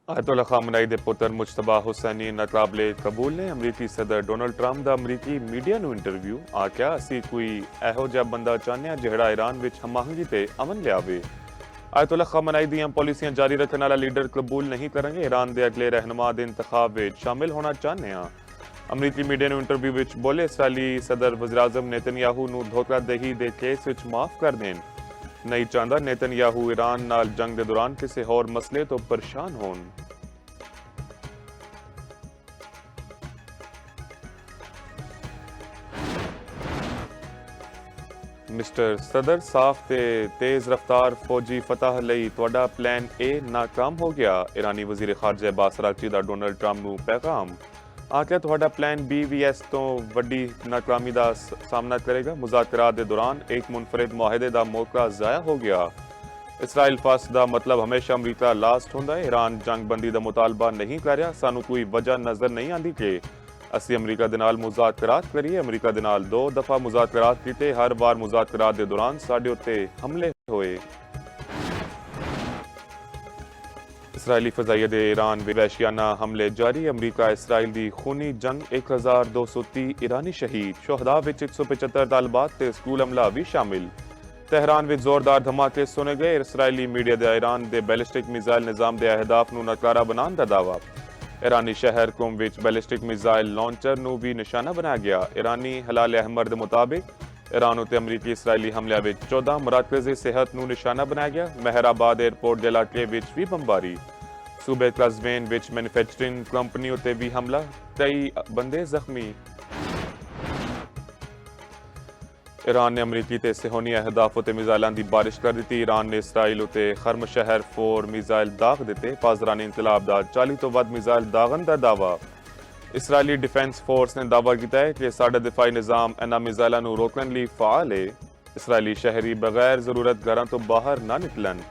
Ayatollah Khamenei दे पुत्र मुश्तबा हुसैनी नाकाबिले कबूल ने अमरीकी सदर डोनाल्ड ट्रंप दा अमरीकी मीडिया नूं इंटरव्यू आख्या असी कोई एहो जिहा बंदा चाहने जिहड़ा ईरान विच हमआहंगी ते अमन लियावे। आयतुल्ला खामनेई दियां पॉलिसियां जारी रखने वाला लीडर कबूल नहीं करेंगे, ईरान दे अगले रहनुमा दे इंतखाब विच शामिल होना चाहने अमरीकी मीडिया नूं इंटरव्यू विच बोले इसराइली सदर वज़ीर-ए-आज़म नेतन्याहू नूं धोखादही दे केस विच माफ कर देन। नहीं चाहता नेतन्याहू ईरान नाल जंग के दौरान किसी होर मसले तो परेशान होन। मिस्टर सदर साफ ते तेज रफ्तार फौजी फतह लई तुहाडा प्लान ए नाकाम हो गया। ईरानी वजीर खारजा अब्बास अरागची दा डोनाल्ड ट्रंप नूं पैगाम आख्या तुहाडा प्लान BVS तो वड्डी नाकामी का सामना करेगा। मुज़ाकरात के दौरान एक मुनफरिद मुआहदे का मौका ज़ाया हो गया। इसराइल फर्स्ट का मतलब हमेशा अमरीका लास्ट होंदा है। ईरान जंग बंदी का मुतालबा नहीं कर रहा। सानू कोई वजह नज़र नहीं आती कि असी अमरीका दे नाल मुज़ाकरात करिए। अमरीका दे नाल 2 दफा मुज़ाकरात कीते, हर बार मुज़ाकरात के दौरान साडे उत्ते हमले होए। इसराइली फजाइया दे ईरान वहशियाना हमले जारी। अमरीका इसराइल दी खूनी जंग 1230 ईरानी शहीद, शोहदा विच 175 तालिबात ते स्कूल अमला भी शामिल। तेहरान विच जोरदार धमाके सुने गए। इसराइली मीडिया दे ईरान दे बैलिस्टिक मिसाइल निजाम दे अहदाफ नूं नकारा बनाने दा दावा। ईरानी शहर कुम विच बैलिस्टिक मिसाइल लॉन्चर नूं भी निशाना बनाया गया। ईरानी हलाल अहमर दे मुताबिक ईरान उत्ते अमरीकी इसराइली हमले विच 14 मराकज़े सेहत नूं निशाना बनाया गया। मेहराबाद एयरपोर्ट दे इलाके विच भी बमबारी। सूबे कज़वेन विच मैन्युफैक्चरिंग कंपनी उत्ते भी हमला, 23 बंदे जख्मी। ईरान ने अमरीकी ते सिहोनी अहदाफ उत्ते मिसाइलां दी बारिश कर दी। ईरान ने इसराइल उत्ते खर्म शहर 4 मिसाइल दाग दिते। पासरानी इंकलाब दा 40 तो वध मिसाइल दागन दा दावा। इसराइली डिफेंस फोर्स ने दावा किया है कि साडा दिफाई निज़ाम इन्हां मिसाइलां नूं रोकण लई फ़ाल है। इसराइली शहरी बगैर जरूरत घरां तो बाहर ना निकलन।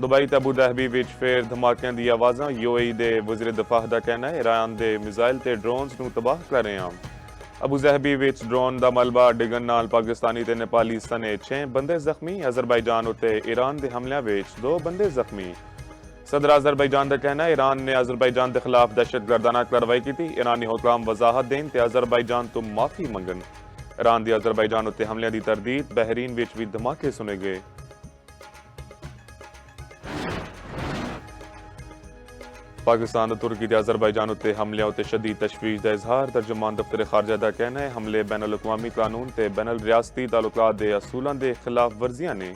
दुबई ते अबू धाबी विच फिर धमाकियां दी आवाज़ां। UAE दे वज़ीर दिफा दा कहना है ईरान दे मिसाइल ते ड्रोन्स नूं तबाह कर रहे हैं। अबू धाबी विच ड्रोन दा मलबा डिगन नाल पाकिस्तानी ते नेपाली सने 6 बंदे जख्मी। अज़रबैजान उत्ते ईरान दे हमलियां विच 2 बंदे जख्मी। सदर अज़रबैजान दा कहना है ईरान ने अज़रबैजान के खिलाफ दहशतगर्दाना कार्रवाई की। ईरानी हुकाम वजाहत देन ते अज़रबैजान तो माफी मंगन। ईरान दी अज़रबैजान उत्ते हमलियां दी तरदीद। बहरीन विच भी धमाके सुने गए। पाकिस्तान और तुर्की के अज़रबैजान उत्ते हमलियां उत्ते शदीद तशवीश का इजहार। तर्जुमान दफ्तर खारजा का कहना है हमले बैनुल अक़वामी कानून ते बैनुल रियासती ताल्लुकात दे असूलों के खिलाफ वर्जियां ने।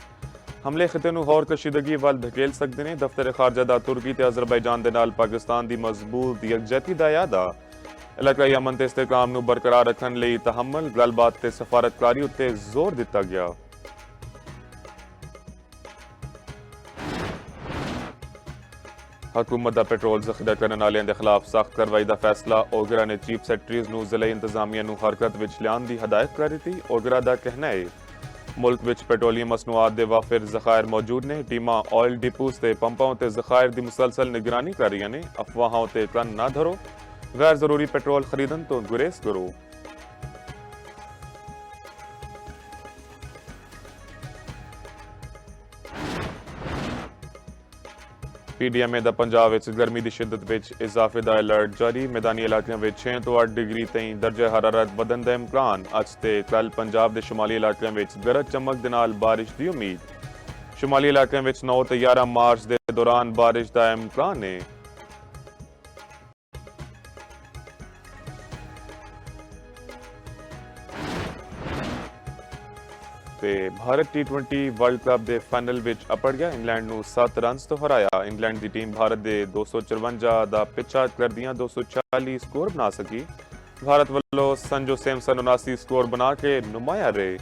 हमले खिते नूं होर कशीदगी वल धकेल सकते हैं। दफ्तर खारजा दा तुर्की ते अज़रबैजान दे नाल पाकिस्तान दी मजबूत यकजहती दा यादा। इलाकाई अमन ते इस्तेहकाम नूं बरकरार रखण लई तहम्मुल, गलबात ते सफारतकारी उत्ते जोर दिता गया। हुकूमत दा पेट्रोल ज़ख़ीरा करने वालियां दे खिलाफ सख्त कार्रवाई का फैसला। ओगरा ने चीफ सैकटरीज़ नूं ज़िले इंतजामिया नूं हरकत विच लियान दी हदायत कर दी। ओगरा दा कहना है मुल्क विच पेट्रोलियम मसनूआत दे वाफिर ज़खायर मौजूद ने। टीमां ऑयल डिपोज ते पंपां ते ज़खायर दी मुसलसल निगरानी कर रही ने। अफवाहों ते कन ना धरो, गैर जरूरी पेट्रोल खरीदन तो गुरेज करो। PDMA दा पंजाब विच गर्मी की शिद्दत विच इजाफे का अलर्ट जारी। मैदानी इलाकों में 6 तो 8 डिग्री तई दर्जा हरारत बढ़न का इम्कान। अज ते कल पंजाब के शुमाली इलाकों में गरज चमक दे नाल बारिश की उम्मीद। शुमाली इलाकों में 9 ते 11 मार्च के दौरान बारिश का इम्कान है। भारत T20 वर्ल्ड कप के फाइनल विच अपड़ गया। इंग्लैंड नूं 7 रन्स तो हराया। इंग्लैंड की टीम भारत के 254 का पिछा करदियां 240 स्कोर बना सकी। भारत वालों संजू सैमसन 79 स्कोर बना के नुमाया रहे।